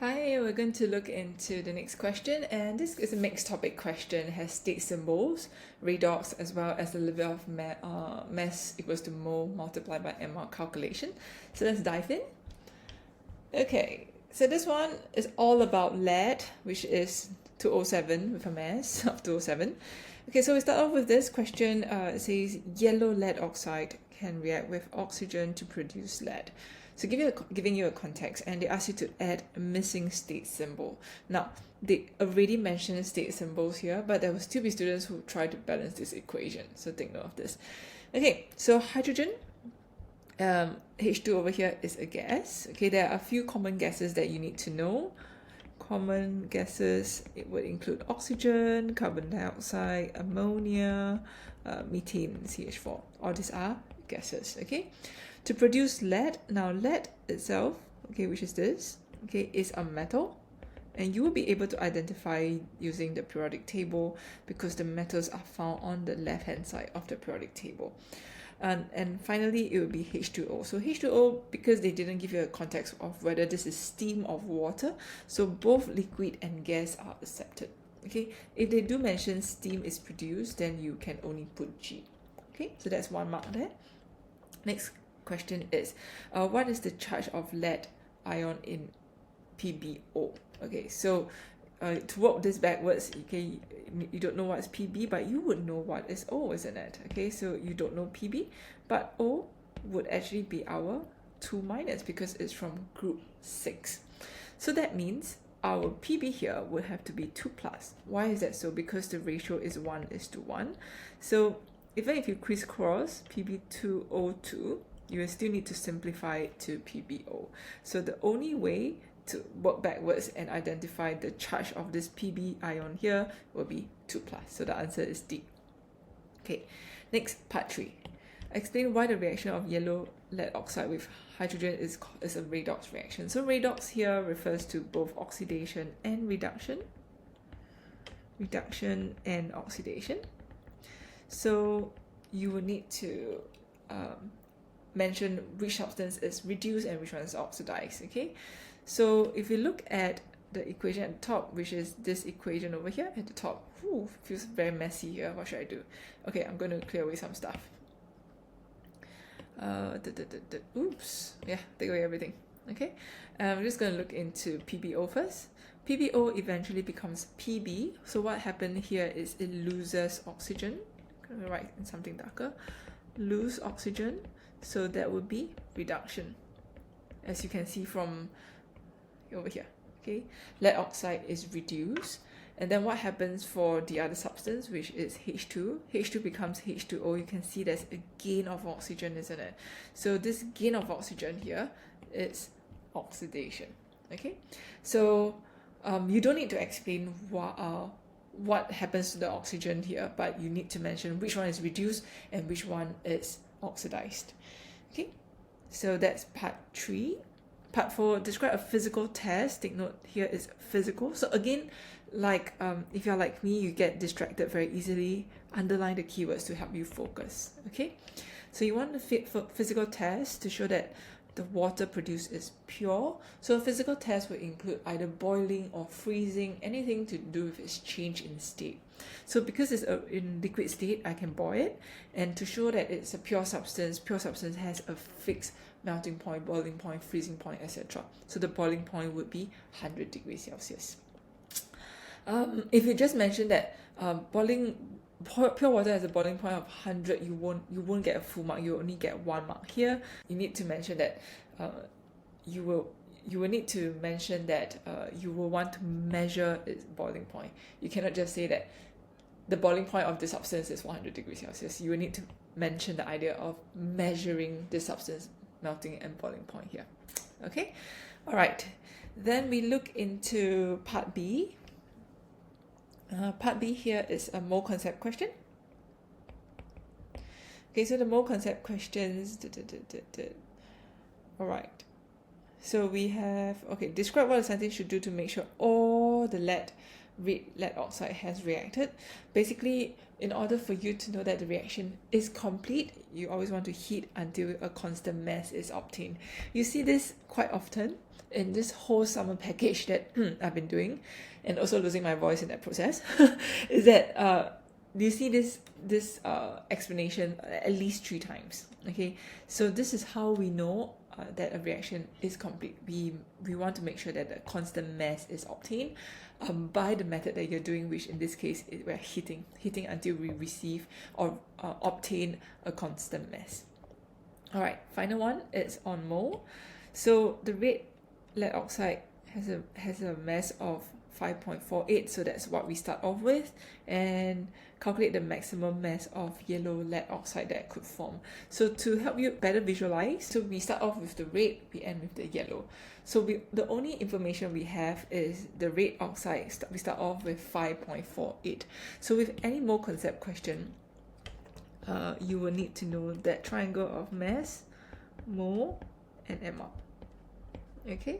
Hi, we're going to look into the next question, and this is a mixed topic question. It has state symbols, redox, as well as the level of mass equals to mole multiplied by MR calculation. So let's dive in. Okay, so this one is all about lead, which is 207 with a mass of 207. Okay, so we start off with this question. It says yellow lead oxide can react with oxygen to produce lead. So giving you a context, and they ask you to add a missing state symbol. Now, they already mentioned state symbols here, but there will still be students who try to balance this equation. So take note of this. Okay, so hydrogen, H2 over here is a gas. Okay, there are a few common gases that you need to know. Common gases, it would include oxygen, carbon dioxide, ammonia, methane, CH4. All these are gases, okay? To produce lead, now lead itself, okay, which is this, okay, is a metal, and you will be able to identify using the periodic table because the metals are found on the left-hand side of the periodic table. And finally, it will be H2O. So H2O, because they didn't give you a context of whether this is steam or water, so both liquid and gas are accepted. Okay, if they do mention steam is produced, then you can only put G. Okay, so that's one mark there. Next question is, what is the charge of lead ion in PbO? Okay, so to work this backwards, okay, you don't know what's Pb, but you would know what is O, isn't it? Okay, so you don't know Pb, but O would actually be our 2- because it's from group 6. So that means our Pb here would have to be 2+. Why is that so? Because the ratio is 1:1. So even if you crisscross Pb2O2, you will still need to simplify it to PbO. So the only way to work backwards and identify the charge of this Pb ion here will be 2+. So the answer is D. Okay, next, part 3. Explain why the reaction of yellow lead oxide with hydrogen is a redox reaction. So redox here refers to both oxidation and reduction. Reduction and oxidation. So you will need to mention which substance is reduced and which one is oxidized, okay? So if you look at the equation at the top, which is this equation over here at the top, feels very messy here. What should I do? Okay, I'm going to clear away some stuff. Oops, yeah, take away everything. Okay, I'm just going to look into PbO first. PbO eventually becomes Pb. So what happened here is it loses oxygen. I'm going to write in something darker. Lose oxygen. So that would be reduction, as you can see from over here. Okay, lead oxide is reduced, and then what happens for the other substance, which is H2? H2 becomes H2O. You can see there's a gain of oxygen, isn't it? So this gain of oxygen here is oxidation. Okay, so you don't need to explain what happens to the oxygen here, but you need to mention which one is reduced and which one is oxidized. Okay, so that's part 3. Part 4, describe a physical test. Take note here is physical. So again, like if you're like me, you get distracted very easily. Underline the keywords to help you focus. Okay, so you want the physical test to show that the water produced is pure. So a physical test will include either boiling or freezing, anything to do with its change in state. So because it's in liquid state, I can boil it, and to show that it's a pure substance has a fixed melting point, boiling point, freezing point, etc. So the boiling point would be 100 degrees Celsius. If you just mention that pure water has a boiling point of 100, you won't get a full mark. You only get 1 mark here. You need to mention that you will need to mention that you will want to measure its boiling point. You cannot just say that the boiling point of the substance is 100 degrees Celsius. You will need to mention the idea of measuring the substance melting and boiling point here. Okay, all right. Then we look into part B. Part B here is a mole concept question. Okay, so the mole concept questions. All right. So we have, okay, describe what a scientist should do to make sure all the lead red lead oxide has reacted. Basically, in order for you to know that the reaction is complete, you always want to heat until a constant mass is obtained. You see this quite often in this whole summer package that I've been doing, and also losing my voice in that process, is that you see this explanation at least 3 times. Okay, so this is how we know that a reaction is complete. We want to make sure that the constant mass is obtained by the method that you're doing, which in this case we're heating until we receive or obtain a constant mass. All right, final one is on mole. So the red lead oxide has a mass of 5.48, so that's what we start off with, and calculate the maximum mass of yellow lead oxide that could form. So to help you better visualize, so we start off with the red, we end with the yellow. So the only information we have is the red oxide. We start off with 5.48. So with any mole concept question, you will need to know that triangle of mass, mole, and MR. Okay,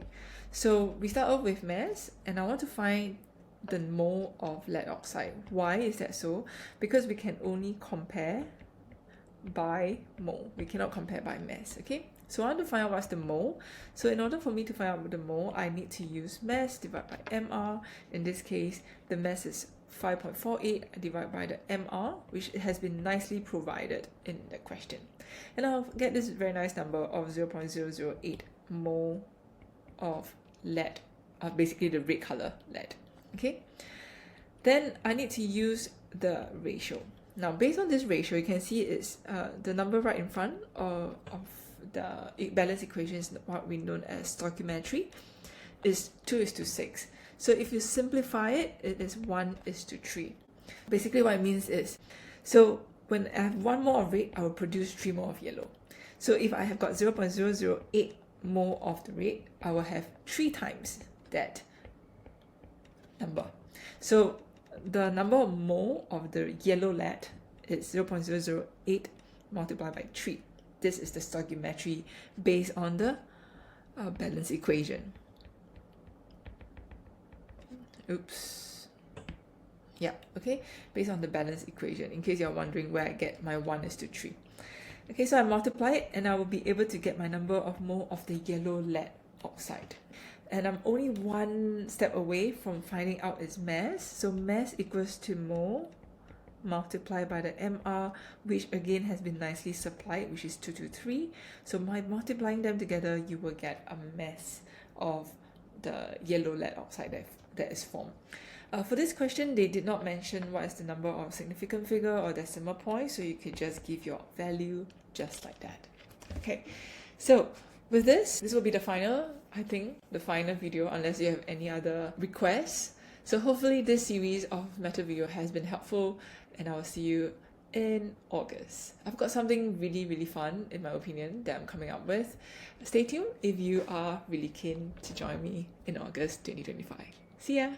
so we start off with mass, and I want to find the mole of lead oxide. Why is that so? Because we can only compare by mole. We cannot compare by mass. Okay, so I want to find out what's the mole. So in order for me to find out the mole, I need to use mass divided by MR. In this case, the mass is 5.48 divided by the MR, which has been nicely provided in the question. And I'll get this very nice number of 0.008 mole of lead, basically the red color lead. Okay, then I need to use the ratio. Now based on this ratio, you can see it's the number right in front of the balance equation is what we know as stoichiometry, is 2:6. So if you simplify it, it is 1:3. Basically what it means is, so when I have 1 mole of red, I will produce 3 mole of yellow. So if I have got 0.008 mole of the red, I will have 3 times that number. So the number of mole of the yellow lead is 0.008 multiplied by 3. This is the stoichiometry based on the balance equation. Oops. Yeah, okay, based on the balance equation, in case you're wondering where I get my 1:3. Okay, so I multiply it and I will be able to get my number of mole of the yellow lead oxide. And I'm only 1 step away from finding out its mass. So mass equals to mole multiplied by the MR, which again has been nicely supplied, which is 223. So by multiplying them together, you will get a mass of the yellow lead oxide that is formed. For this question, they did not mention what is the number of significant figure or decimal point, so you could just give your value just like that. Okay, so with this will be the final, I think, the final video, unless you have any other requests. So hopefully this series of method video has been helpful, and I will see you in August. I've got something really fun, in my opinion, that I'm coming up with. Stay tuned if you are really keen to join me in August 2025. See ya!